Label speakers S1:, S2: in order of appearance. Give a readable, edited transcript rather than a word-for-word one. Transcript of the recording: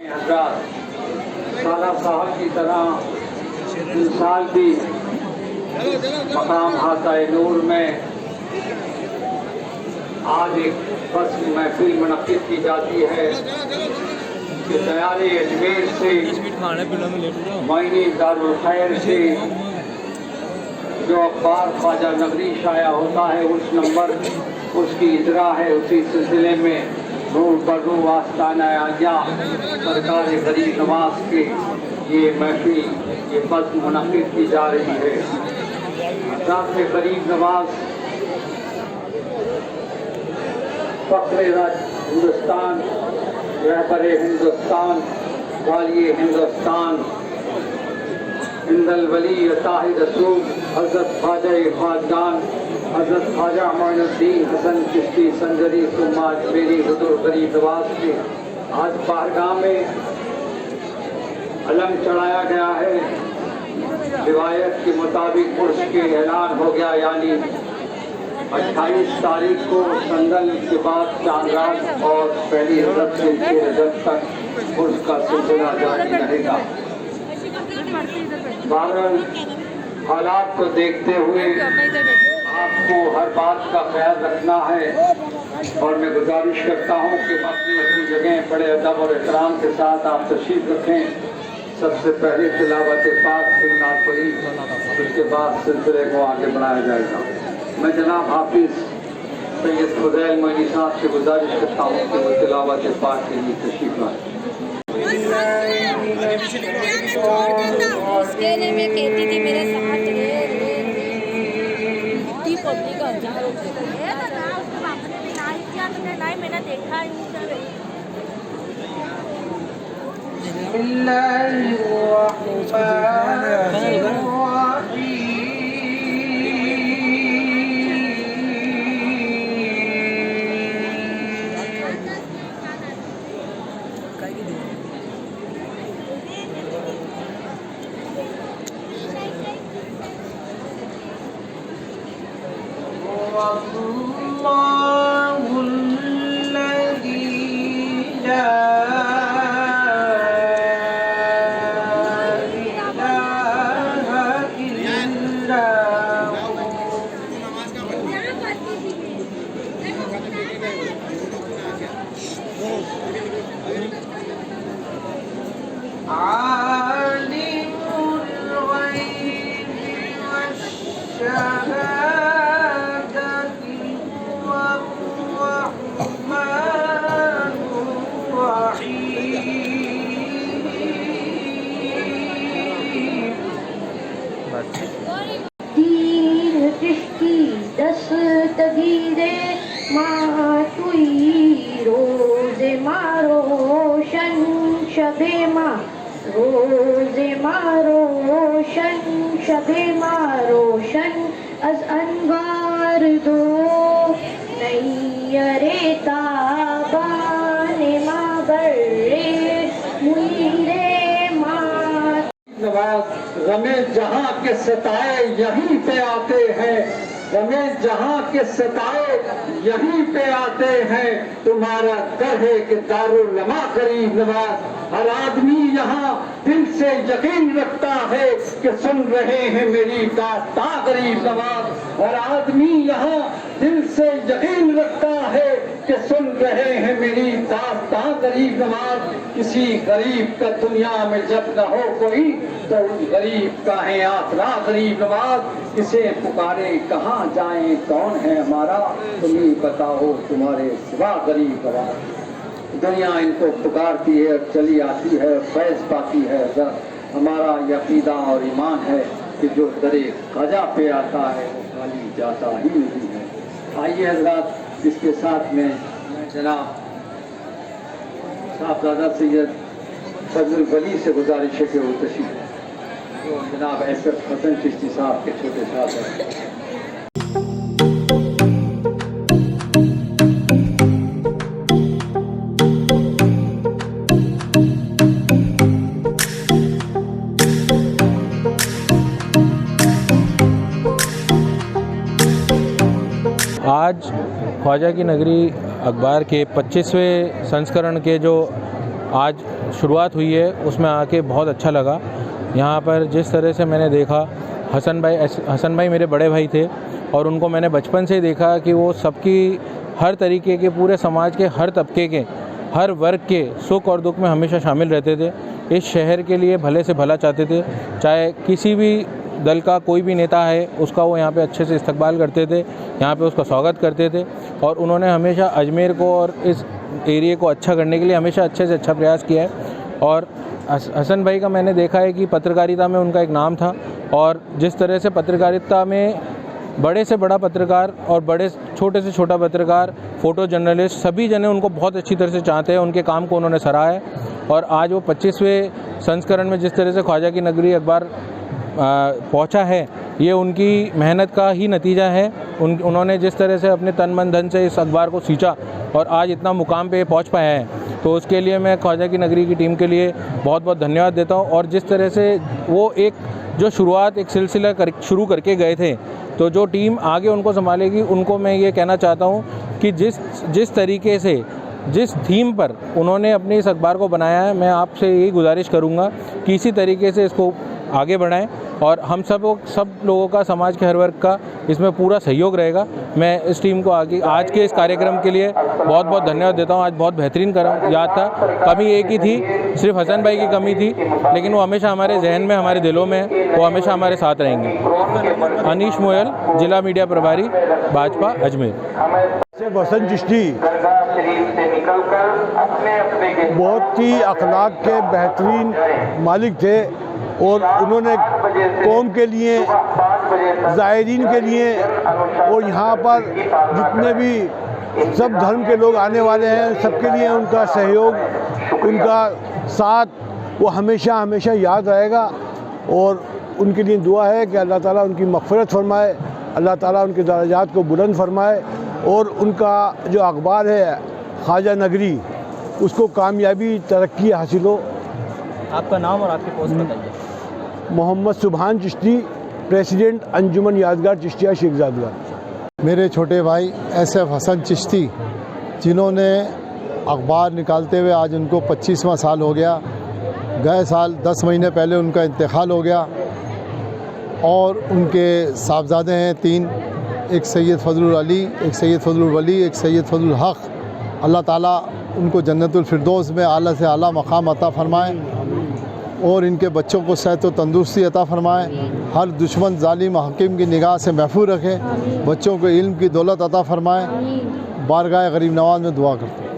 S1: साला साहब की तरह इंसान भी मकाम हाता नूर में आज एक बस महफिल मुनक्किद की जाती है कि तैयारी अजमेर से मायनी दारुल खैर से जो अखबार ख्वाजा नगरी शाया होता है उस नंबर उसकी इजरा है। उसी सिलसिले में नूर बरू आस्ताना आलिया सरकार गरीब नवाज के ये महफिल ये बस मुनक्किद की जा रही है। सरकार गरीब नवाज फ़ख्र हिंदुस्तान रहबर हिंदुस्तान वाली हिंदुस्तान हिंदल वली ताहिर रसूल हज़रत ख्वाजा खानदान हज़रत ख्वाजा मोइनुद्दीन हसन चिश्ती संजरी सुमाज मेरी हुजूर गरीब नवाज के आज बारगाह में अलम चढ़ाया गया है। रिवायत के मुताबिक उर्स के ऐलान हो गया, यानी 28 तारीख को संदल के बाद चांद रात और पहली रजब से 6 रजब तक उर्स का सिलसिला जारी रहेगा। बहरहाल हालात को देखते हुए आपको हर बात का ख्याल रखना है और मैं गुजारिश करता हूँ कि अपनी अपनी जगह बड़े अदब और एहतराम के साथ आप तशरीफ रखें। सबसे पहले तिलावत पाक फिर नात पढ़ी, उसके बाद सिलसिले को आगे बढ़ाया जाएगा। मैं जनाब हाफिज सैयद फुज़ैल मोइनी साहब से गुजारिश करता हूँ कि वो तिलावत पाक के लिए तशरीफ लाएं।
S2: उसके लिए मैं कहती थी मेरे साथ पब्लिक मैंने देखा दस्तगीरे मातुई रोज़े मारोशन शबे रोज़े मारोशन शबे मारोशन अज अनवार दो नैयरे ताबाने मा बर्रे मुईरे मा
S1: नवाज गमे जहां के सताए यहीं पे आते हैं, गमे जहां के सताए यहीं पे आते हैं। तुम्हारा दर है कि दारुलमा गरीब नवाज। हर आदमी यहाँ दिल से यकीन रखता है कि सुन रहे हैं मेरी दास्तां गरीब नवाज। हर आदमी यहाँ दिल से यकीन रखता है कि सुन रहे हैं मेरी दास्तां गरीब नवाज। किसी गरीब का दुनिया में जब न हो कोई तो उस गरीब का है आसरा गरीब नवाज। किसे पुकारे कहाँ जाएं कौन है हमारा, तुम ही बताओ तुम्हारे सिवा गरीब नवाज। दुनिया इनको पुकारती है, चली आती है, फैज पाती है। हमारा यकीदा और ईमान है कि जो दरे ख़जा पे आता है वो खाली जाता ही नहीं है। आइए हज़रात, इसके साथ में जनाब साहबजादा सैयद फजल वली से गुजारिश है कि वो तशरीफ जो जनाब एसएफ हसन चिश्ती साहब के छोटे साहब हैं।
S3: आज ख्वाजा की नगरी अखबार के 25वें संस्करण के जो आज शुरुआत हुई है उसमें आके बहुत अच्छा लगा। यहाँ पर जिस तरह से मैंने देखा, हसन भाई मेरे बड़े भाई थे और उनको मैंने बचपन से ही देखा कि वो सबकी हर तरीके के, पूरे समाज के हर तबके के, हर वर्ग के सुख और दुख में हमेशा शामिल रहते थे। इस शहर के लिए भले से भला चाहते थे। चाहे किसी भी दल का कोई भी नेता है उसका वो यहाँ पे अच्छे से इस्तकबाल करते थे, यहाँ पे उसका स्वागत करते थे और उन्होंने हमेशा अजमेर को और इस एरिया को अच्छा करने के लिए हमेशा अच्छे से अच्छा प्रयास किया है। और हसन भाई का मैंने देखा है कि पत्रकारिता में उनका एक नाम था और जिस तरह से पत्रकारिता में बड़े से बड़ा पत्रकार और बड़े छोटे से छोटा पत्रकार, फ़ोटो जर्नलिस्ट, सभी जने उनको बहुत अच्छी तरह से चाहते हैं। उनके काम को उन्होंने सराहा है और आज वो 25वें संस्करण में जिस तरह से ख्वाजा की नगरी अखबार पहुंचा है, ये उनकी मेहनत का ही नतीजा है। उन्होंने जिस तरह से अपने तन मन धन से इस अखबार को सींचा और आज इतना मुकाम पे पहुंच पाया है, तो उसके लिए मैं ख्वाजा की नगरी की टीम के लिए बहुत बहुत धन्यवाद देता हूं। और जिस तरह से वो एक जो शुरुआत एक सिलसिला शुरू करके गए थे, तो जो टीम आगे उनको संभालेगी, उनको मैं ये कहना चाहता हूँ कि जिस तरीके से, जिस थीम पर उन्होंने अपने इस अखबार को बनाया है, मैं आपसे यही गुजारिश करूँगा कि इसी तरीके से इसको आगे बढ़ाएं और हम सब लोगों का, समाज के हर वर्ग का इसमें पूरा सहयोग रहेगा। मैं इस टीम को आगे आज के इस कार्यक्रम के लिए बहुत बहुत धन्यवाद देता हूँ। आज बहुत बेहतरीन याद था। कमी एक ही थी, सिर्फ हसन भाई की कमी थी, लेकिन वो हमेशा हमारे जहन में, हमारे दिलों में, वो हमेशा हमारे साथ रहेंगे। अनीश मोयल, जिला मीडिया प्रभारी, भाजपा, अजमेर।
S4: हसन चिश्ती बहुत ही अखलाक के बेहतरीन मालिक थे और उन्होंने कौम के लिए, ज़ायरीन के लिए और यहाँ पर जितने भी सब धर्म के लोग आने वाले हैं, सबके लिए उनका सहयोग, उनका साथ वो हमेशा हमेशा याद रहेगा। और उनके लिए दुआ है कि अल्लाह ताला उनकी मग़फ़िरत फरमाए, अल्लाह ताला उनके दर्जात को बुलंद फरमाए और उनका जो अखबार है ख्वाजा नगरी, उसको कामयाबी, तरक्की हासिल हो।
S5: आपका नाम और आपकी पोस्ट बताइए।
S4: मोहम्मद सुभान चिश्ती, प्रेसिडेंट अंजुमन यादगार चिश्तिया शेखजादगढ़।
S6: मेरे छोटे भाई SF हसन चिश्ती, जिन्होंने अखबार निकालते हुए आज उनको 25वां साल हो गया। गए साल 10 महीने पहले उनका इंतकाल हो गया और उनके साहबजादे हैं 3, एक सैयद फजलुल अली, एक सैयद फजलुल वली, एक सैयद फजलुल हक़। अल्लाह ताला उनको जन्नतुल फिरदौस में आला से आला मकाम अता फ़रमाए और इनके बच्चों को सेहत और तंदुरुस्ती अता फ़रमाए। हर दुश्मन जालिम हकीम की निगाह से महफूज रखे, बच्चों को इल्म की दौलत अता फ़रमाए। बारगाह गरीब नवाज़ में दुआ करते हैं।